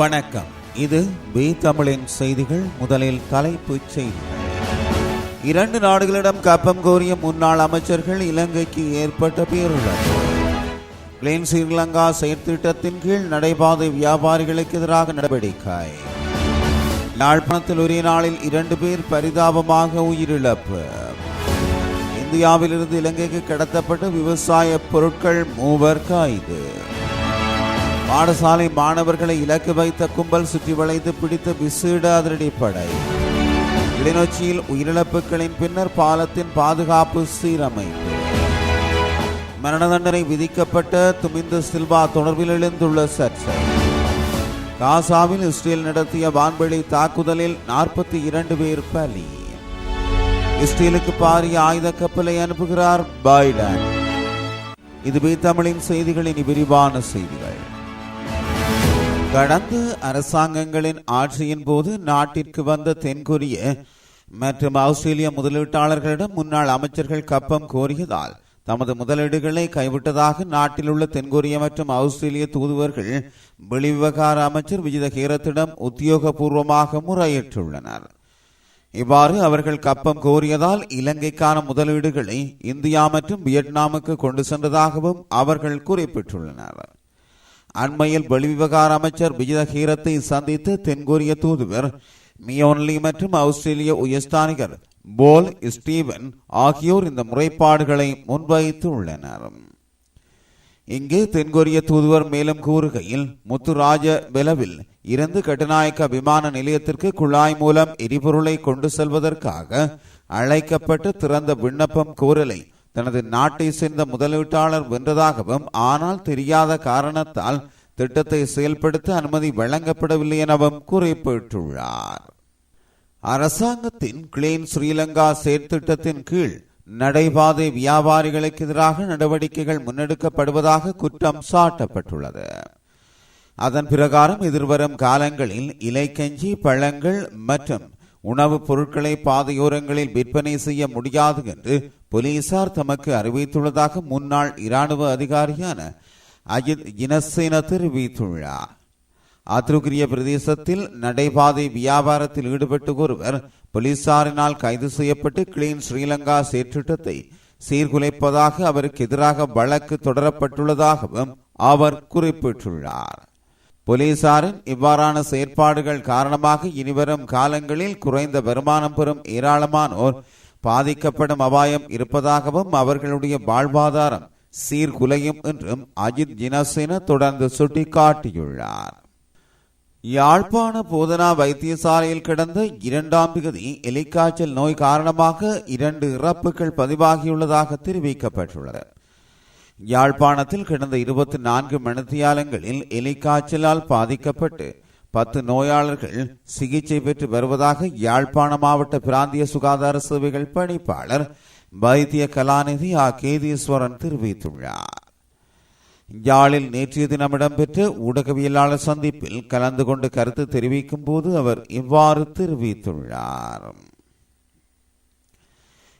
வணக்கம். இது பி தமிழின் செய்திகள். முதலில் தலைப்புச் செய்திகள். 2 நாடுகளிடம் கப்பம் கோரிய முன்னாள் அமைச்சர்கள் இலங்கைக்கு ஏற்பட்ட பேரிழப்பு. கிளீன் ஸ்ரீலங்கா செயற்திட்டத்தின் கீழ் நடைபாதை வியாபாரிகளுக்கு எதிராக நடவடிக்கை. யாழ்ப்பாணத்தில் ஒரே நாளில் 2 பேர் பரிதாபமாக உயிரிழப்பு. இந்தியாவிலிருந்து இலங்கைக்கு கடத்தப்பட்ட விவசாய பொருட்கள் 3 கைது. பாடசாலை மாணவர்களை இலக்கு வைத்த கும்பல் சுற்றி வளைத்து பிடித்த விசேட அதிரடிப்படை. கிளிநொச்சியில் உயிரிழப்புகளின் பின்னர் பாலத்தின் பாதுகாப்பு சீரமைப்பு. மரண தண்டனை விதிக்கப்பட்ட துமிந்த சில்வா தொடர்பில் எழுந்துள்ள சர்ச்சை. காசாவில் இஸ்ரேல் நடத்திய வான்வெளி தாக்குதலில் 42 பேர் பலி. இஸ்ரேலுக்கு பாரிய ஆயுத கப்பலை அனுப்புகிறார் பைடன். இது பி தமிழின் செய்திகளின் விரிவான செய்திகள். கடந்த அரசாங்கங்களின் ஆட்சியின் போது நாட்டிற்கு வந்த தென்கொரிய மற்றும் ஆஸ்திரேலிய முதலீட்டாளர்களிடம் முன்னாள் அமைச்சர்கள் கப்பம் கோரியதால் தமது முதலீடுகளை கைவிட்டதாக நாட்டில் உள்ள தென்கொரிய மற்றும் ஆஸ்திரேலிய தூதுவர்கள் வெளிவிவகார அமைச்சர் விஜித ஹேரத்திடம் உத்தியோகபூர்வமாக முறையிட்டுள்ளனர். இவ்வாறு அவர்கள் கப்பம் கோரியதால் இலங்கைக்கான முதலீடுகளை இந்தியா மற்றும் வியட்நாமுக்கு கொண்டு சென்றதாகவும் அவர்கள் குறிப்பிட்டுள்ளனர். அண்மையில் வெளிவிவகார அமைச்சர் விஜித ஹீரத்தை சந்தித்து தென்கொரிய தூதுவர் மியோன்லி மற்றும் ஆஸ்திரேலிய உயர்ஸ்தானிகர் போல் ஸ்டீவன் ஆகியோர் இந்த முறைப்பாடுகளை முன்வைத்துள்ளனர். இங்கு தென்கொரிய தூதுவர் மேலும் கூறுகையில், முத்துராஜ வெலவில் இருந்து கட்டுநாயக்க விமான நிலையத்திற்கு குழாய் மூலம் எரிபொருளை கொண்டு செல்வதற்காக அழைக்கப்பட்டு திறந்த விண்ணப்பம் கோரலை தனது நாட்டை சேர்ந்த முதலீட்டாளர் வென்றதாகவும், ஆனால் தெரியாத காரணத்தால் திட்டத்தை செயல்படுத்த அனுமதி வழங்கப்படவில்லை எனவும் குறிப்பிட்டுள்ளார். அரசாங்கத்தின் கிளீன் ஸ்ரீலங்கா செயற்திட்டத்தின் கீழ் நடைபாதை வியாபாரிகளுக்கு எதிராக நடவடிக்கைகள் முன்னெடுக்கப்படுவதாக குற்றம் சாட்டப்பட்டுள்ளது. அதன் பிரகாரம் எதிர்வரும் காலங்களில் இலைக்கஞ்சி, பழங்கள் மற்றும் உணவுப் பொருட்களை பாதையோரங்களில் விற்பனை செய்ய முடியாது என்று போலீசார் தமக்கு அறிவித்துள்ளதாக முன்னாள் இராணுவ அதிகாரியான அஜித் ஜினசேன தெரிவித்துள்ளார். ஆத்ருகிரிய பிரதேசத்தில் நடைபாதை வியாபாரத்தில் ஈடுபட்டு ஒருவர் போலீசாரினால் கைது செய்யப்பட்டு கிளீன் ஸ்ரீலங்கா செயற்திட்டத்தை சீர்குலைப்பதாக அவருக்கு எதிராக வழக்கு தொடரப்பட்டுள்ளதாகவும் அவர் குறிப்பிட்டுள்ளார். போலீசாரின் இவ்வாறான செயற்பாடுகள் காரணமாக இனிவரும் காலங்களில் குறைந்த வருமானம் பெறும் ஏராளமானோர் பாதிக்கப்படும் அபாயம் இருப்பதாகவும் அவர்களுடைய வாழ்வாதாரம் சீர்குலையும் என்றும் அஜித் ஜினசேன தொடர்ந்து சுட்டிக்காட்டியுள்ளார். யாழ்ப்பாண போதனா வைத்தியசாலையில் கடந்த 2ஆம் தேதி எலிக்காய்ச்சல் நோய் காரணமாக 2 இறப்புகள் பதிவாகியுள்ளதாக தெரிவிக்கப்பட்டுள்ளது. யாழ்ப்பாணத்தில் கடந்த 24 மணித்தியாலங்களில் எலிக்காய்ச்சலால் பாதிக்கப்பட்டு 10 நோயாளர்கள் சிகிச்சை பெற்று வருவதாக யாழ்ப்பாண மாவட்ட பிராந்திய சுகாதார சேவைகள் பணிப்பாளர் வைத்திய கலாநிதி கேதீஸ்வரன் தெரிவித்துள்ளார். யாழில் நேற்றைய தினம் இடம்பெற்ற ஊடகவியலாளர் சந்திப்பில் கலந்து கொண்டு கருத்து தெரிவிக்கும் போது அவர் இவ்வாறு தெரிவித்துள்ளார்.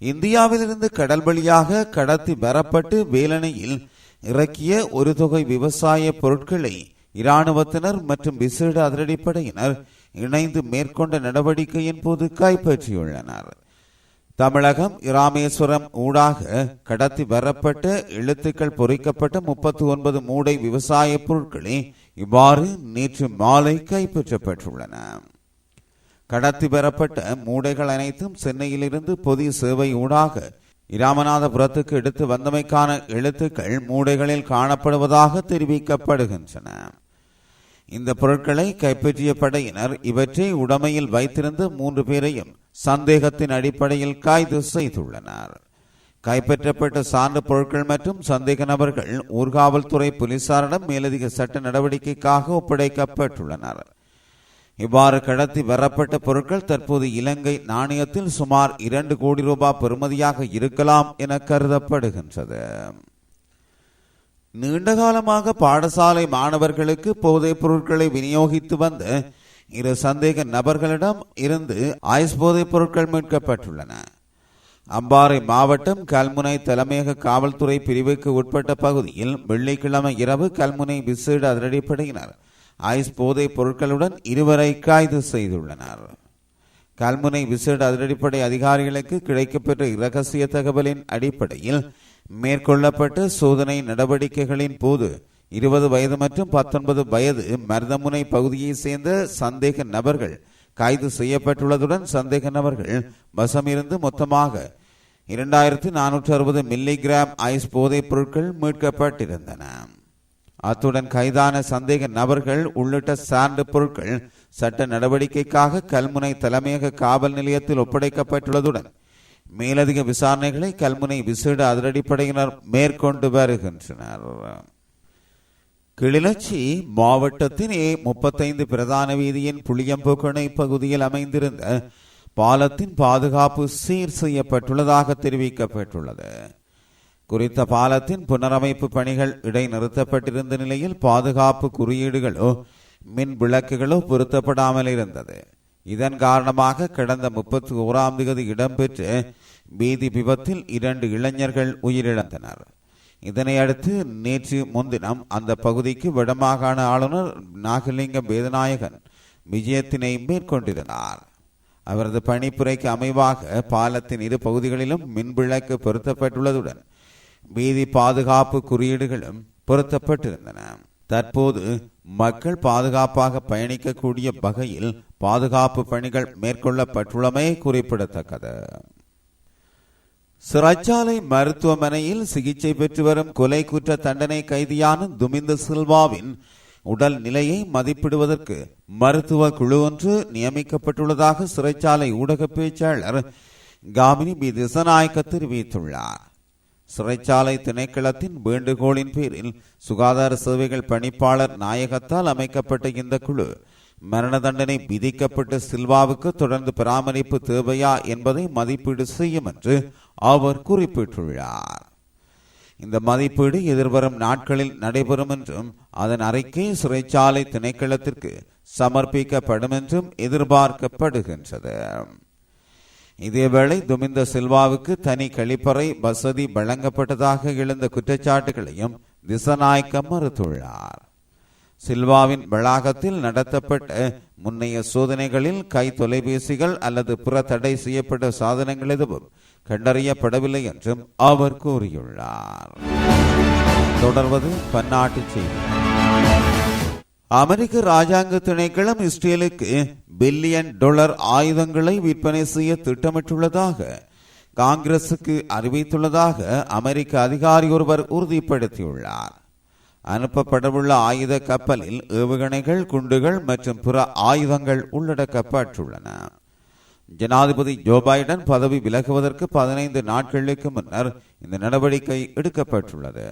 இந்தியாவிலிருந்து கடல் வழியாக கடத்தி வரப்பட்டு வேலணையில் இறக்கிய ஒரு தொகை விவசாய பொருட்களை இராணுவத்தினர் மற்றும் விசேட அதிரடிப்படையினர் இணைந்து மேற்கொண்ட நடவடிக்கையின் போது கைப்பற்றியுள்ளனர். தமிழகம் இராமேஸ்வரம் ஊடாக கடத்தி வரப்பட்ட எழுத்துக்கள் பொறிக்கப்பட்ட 39 மூடை விவசாய பொருட்களே இவ்வாறு நேற்று மாலை கைப்பற்றப்பட்டுள்ளன. கடத்தி பெறப்பட்ட மூடைகள் அனைத்தும் சென்னையிலிருந்து பொது சேவை ஊடாக இராமநாதபுரத்துக்கு எடுத்து வந்தமைக்கான எழுத்துக்கள் மூடைகளில் காணப்படுவதாக தெரிவிக்கப்படுகின்றன. இந்த பொருட்களை கைப்பற்றிய படையினர் இவற்றை உடைமையில் வைத்திருந்த 3 பேரையும் சந்தேகத்தின் அடிப்படையில் கைது செய்துள்ளனர். கைப்பற்றப்பட்ட சான்று பொருட்கள் மற்றும் சந்தேக நபர்கள் ஊர்காவல்துறை போலீசாரிடம் மேலதிக சட்ட நடவடிக்கைக்காக ஒப்படைக்கப்பட்டுள்ளனர். இவ்வாறு கடத்தி வரப்பட்ட பொருட்கள் தற்போது இலங்கை நாணயத்தில் சுமார் 2 கோடி ரூபாய் பெறுமதியாக இருக்கலாம் என கருதப்படுகின்றது. நீண்டகாலமாக பாடசாலை மாணவர்களுக்கு போதைப் பொருட்களை விநியோகித்து வந்த 2 சந்தேக நபர்களிடம் இருந்து ஐஸ் போதைப் பொருட்கள் மீட்கப்பட்டுள்ளன. அம்பாறை மாவட்டம் கல்முனை தலைமையக காவல்துறை பிரிவுக்கு உட்பட்ட பகுதியில் வெள்ளிக்கிழமை இரவு கல்முனை விசேட அதிரடிப்படையினர் ஐஸ் போதைப் பொருட்களுடன் 2 கைது செய்துள்ளனர். கல்முனை விசேட அதிரடிப்படை அதிகாரிகளுக்கு கிடைக்கப்பெற்ற இரகசிய தகவலின் அடிப்படையில் மேற்கொள்ளப்பட்ட சோதனை நடவடிக்கைகளின் போது 20 வயது மற்றும் 19 வயது மருதமுனை பகுதியைச் சேர்ந்த சந்தேக நபர்கள் கைது செய்யப்பட்டுள்ளதுடன் சந்தேக நபர்கள் வசமிருந்து மொத்தமாக 2460 மில்லிகிராம் ஐஸ் போதைப் பொருட்கள் மீட்கப்பட்டிருந்தன. அத்துடன் கைதான சந்தேக நபர்கள் உள்ளிட்ட சான்று பொருட்கள் சட்ட நடவடிக்கைக்காக கல்முனை தலைமையக காவல் நிலையத்தில் ஒப்படைக்கப்பட்டுள்ளதுடன் மேலதிக விசாரணைகளை கல்முனை விசேட அதிரடிப்படையினர் மேற்கொண்டு வருகின்றனர். கிளிநொச்சி மாவட்டத்தின் A35 பிரதான வீதியின் புளியம்பொக்கணை பகுதியில் அமைந்திருந்த பாலத்தின் பாதுகாப்பு சீர் செய்யப்பட்டுள்ளதாக தெரிவிக்கப்பட்டுள்ளது. குறித்த பாலத்தின் புனரமைப்பு பணிகள் இடைநிறுத்தப்பட்டிருந்த நிலையில் பாதுகாப்பு குறியீடுகளோ மின் விளக்குகளோ பொருத்தப்படாமல் இருந்தது. இதன் காரணமாக கடந்த 31ஆம் தேதி இடம்பெற்ற வீதி விபத்தில் 2 இளைஞர்கள் உயிரிழந்தனர். இதனையடுத்து நேற்று முன்தினம் அந்த பகுதிக்கு வடமாகாண ஆளுநர் நாகலிங்கம் வேதநாயகன் விஜயத்தினை மேற்கொண்டிருந்தார். அவரது பணிப்புரைக்கு அமைவாக பாலத்தின் 2 பகுதிகளிலும் மின்விளக்கு பொருத்தப்பட்டுள்ளதுடன் வீதி பாதுகாப்பு குறியீடுகளும் பொருத்தப்பட்டிருந்தன. தற்போது மக்கள் பாதுகாப்பாக பயணிக்கக்கூடிய வகையில் பாதுகாப்பு பணிகள் மேற்கொள்ளப்பட்டுள்ளமை குறிப்பிடத்தக்கது. சிறைச்சாலை மருத்துவமனையில் சிகிச்சை பெற்று வரும் கொலை குற்ற தண்டனை கைதியான துமிந்த சில்வாவின் உடல் நிலையை மதிப்பிடுவதற்கு மருத்துவ குழு ஒன்று நியமிக்கப்பட்டுள்ளதாக சிறைச்சாலை ஊடக பேச்சாளர் காமினி பி திசநாயக்க தெரிவித்துள்ளார். சிறைச்சாலை திணைக்களத்தின் வேண்டுகோளின் பேரில் சுகாதார சேவைகள் பணிப்பாளர் நாயகத்தால் அமைக்கப்பட்ட இந்த குழு மரண தண்டனை விதிக்கப்பட்ட சில்வாவுக்கு தொடர்ந்து பராமரிப்பு தேவையா என்பதை மதிப்பீடு செய்யும் என்று அவர் குறிப்பிட்டுள்ளார். இந்த மதிப்பீடு எதிர்வரும் நாட்களில் நடைபெறும் என்றும் அதன் அறிக்கை சிறைச்சாலை திணைக்களத்திற்கு சமர்ப்பிக்கப்படும் என்றும் எதிர்பார்க்கப்படுகின்றது. இதேவேளை துமிந்த சில்வாவுக்கு தனி கழிப்பறை வசதி வழங்கப்பட்டதாக எழுந்த குற்றச்சாட்டுகளையும் திசநாயக்கம் மறுத்துள்ளார். சில்வாவின் வளாகத்தில் நடத்தப்பட்ட முன்னைய சோதனைகளில் கை தொலைபேசிகள் அல்லது பிற தடை செய்யப்பட்ட சாதனங்கள் எதுவும் கண்டறியப்படவில்லை என்றும் அவர் கூறியுள்ளார். தொடர்வது பன்னாட்டு செய்தி. அமெரிக்க ராஜாங்க திணைக்களம் இஸ்ரேலுக்கு $1 பில்லியன் ஆயுதங்களை விற்பனை செய்ய திட்டமிட்டுள்ளதாக காங்கிரசுக்கு அறிவித்துள்ளதாக அமெரிக்க அதிகாரி ஒருவர் உறுதிப்படுத்தியுள்ளார். அனுப்பப்படவுள்ள ஆயுத கப்பலில் ஏவுகணைகள், குண்டுகள் மற்றும் பிற ஆயுதங்கள் உள்ளடக்கப்பட்டுள்ளன. ஜனாதிபதி ஜோ பைடன் பதவி விலகுவதற்கு 15 நாட்களுக்கு முன்னர் இந்த நடவடிக்கை எடுக்கப்பட்டுள்ளது.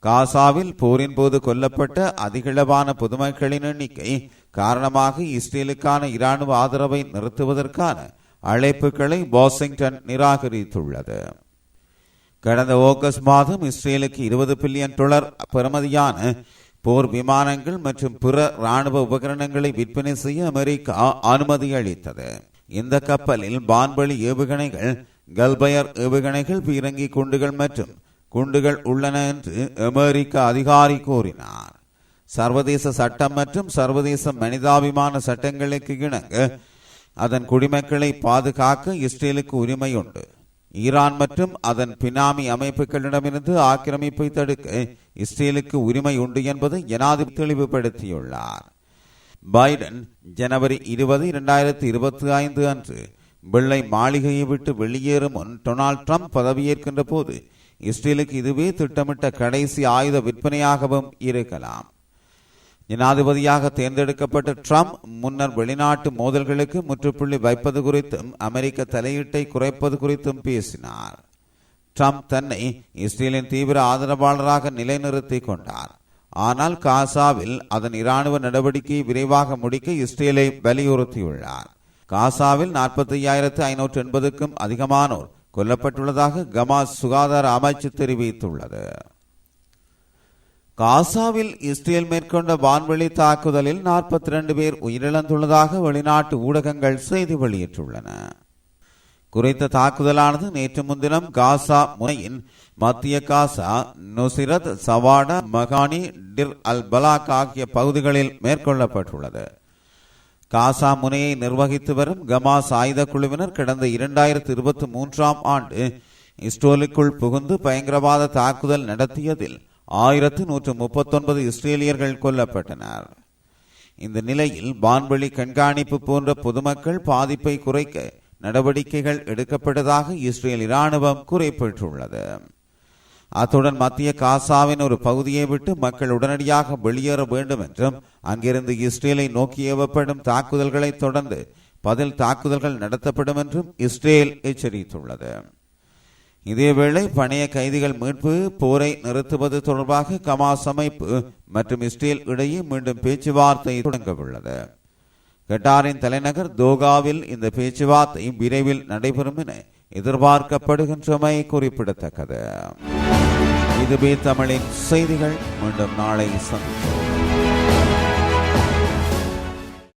காசாவில் போரின் போது கொல்லப்பட்ட அதிகளவான பொதுமக்களின் எண்ணிக்கை காரணமாக இஸ்ரேலுக்கான இராணுவ ஆதரவை நிறுத்துவதற்கான அழைப்புகளை வாஷிங்டன் நிராகரித்துள்ளது. கடந்த ஆகஸ்ட் மாதம் இஸ்ரேலுக்கு $20 பில்லியன் பெறுமதியான போர் விமானங்கள் மற்றும் பிற இராணுவ உபகரணங்களை விற்பனை செய்ய அமெரிக்கா அனுமதி அளித்தது. இந்த கப்பலில் வான்வழி ஏவுகணைகள், கல்பயர் ஏவுகணைகள், பீரங்கி குண்டுகள் மற்றும் குண்டுகள் உள்ளன என்று அமெரிக்க அதிகாரி கூறினார். சர்வதேச சட்டம் மற்றும் சர்வதேச மனிதாபிமான சட்டங்களுக்கு இணங்க அதன் குடிமக்களை பாதுகாக்க இஸ்ரேலுக்கு உரிமை உண்டு. ஈரான் மற்றும் அதன் பினாமி அமைப்புகளிடமிருந்து ஆக்கிரமிப்பை தடுக்க இஸ்ரேலுக்கு உரிமை உண்டு என்பதை ஜனாதிபதி தெளிவுபடுத்தியுள்ளார். பைடன் ஜனவரி 20, 2025 அன்று வெள்ளை மாளிகையை விட்டு வெளியேறும் முன் டொனால்ட் ட்ரம்ப் பதவியேற்கின்ற போது இஸ்ரேலுக்கு இதுவே திட்டமிட்ட கடைசி ஆயுத விற்பனையாகவும் இருக்கலாம். ஜனாதிபதியாக தேர்ந்தெடுக்கப்பட்ட ட்ரம்ப் முன்னர் வெளிநாட்டு மோதல்களுக்கு முற்றுப்புள்ளி வைப்பது குறித்தும் அமெரிக்க தலையீட்டை குறைப்பது குறித்தும் பேசினார். ட்ரம்ப் தன்னை இஸ்ரேலின் தீவிர ஆதரவாளராக நிலைநிறுத்திக் கொண்டார். ஆனால் காசாவில் அதன் இராணுவ நடவடிக்கையை விரைவாக முடிக்க இஸ்ரேலை வலியுறுத்தியுள்ளார். காசாவில் 45,580க்கும் அதிகமானோர் கொல்லப்பட்டுள்ளதாக கமாஸ் சுகாதார அமைச்சு தெரிவித்துள்ளது. காசாவில் இஸ்ரேல் மேற்கொண்ட வான்வெளி தாக்குதலில் 42 பேர் உயிரிழந்துள்ளதாக வெளிநாட்டு ஊடகங்கள் செய்தி வெளியிட்டுள்ளன. குறித்த தாக்குதலானது நேற்று முன்தினம் காசா முனையின் மத்திய காசா, நுசிரத், சவாடா, மகானி, டிர் அல் பலாக் ஆகிய பகுதிகளில் மேற்கொள்ளப்பட்டுள்ளது. காசா முனையை நிர்வகித்து வரும் கமாஸ் ஆயுத குழுவினர் கடந்த 2023ஆம் ஆண்டு இஸ்ரேலுக்குள் புகுந்து பயங்கரவாத தாக்குதல் நடத்தியதில் 1139 இஸ்ரேலியர்கள் கொல்லப்பட்டனர். இந்த நிலையில் வான்வெளி கண்காணிப்பு போன்ற பொதுமக்கள் பாதிப்பை குறைக்க நடவடிக்கைகள் எடுக்கப்பட்டதாக இஸ்ரேல் இராணுவம் குறிப்பிட்டுள்ளது. அத்துடன் மத்திய காசாவின் ஒரு பகுதியை விட்டு மக்கள் உடனடியாக வெளியேற வேண்டும் என்றும் அங்கிருந்து இஸ்ரேலை நோக்கி ஏவப்படும் தாக்குதல்களை தொடர்ந்து பதில் தாக்குதல்கள் நடத்தப்படும் என்றும் இஸ்ரேல் எச்சரித்துள்ளது. இதேவேளை பணைய கைதிகள் மீட்பு, போரை நிறுத்துவது தொடர்பாக கமாஸ் அமைப்பு மற்றும் இஸ்ரேல் இடையே மீண்டும் பேச்சுவார்த்தை தொடங்கவுள்ளது. கட்டாரின் தலைநகர் தோகாவில் இந்த பேச்சுவார்த்தை விரைவில் நடைபெறும் என எதிர்பார்க்கப்படுகின்றமை குறிப்பிடத்தக்கது. இதுவே தமிழின் செய்திகள். மீண்டும் நாளை சந்திப்போம்.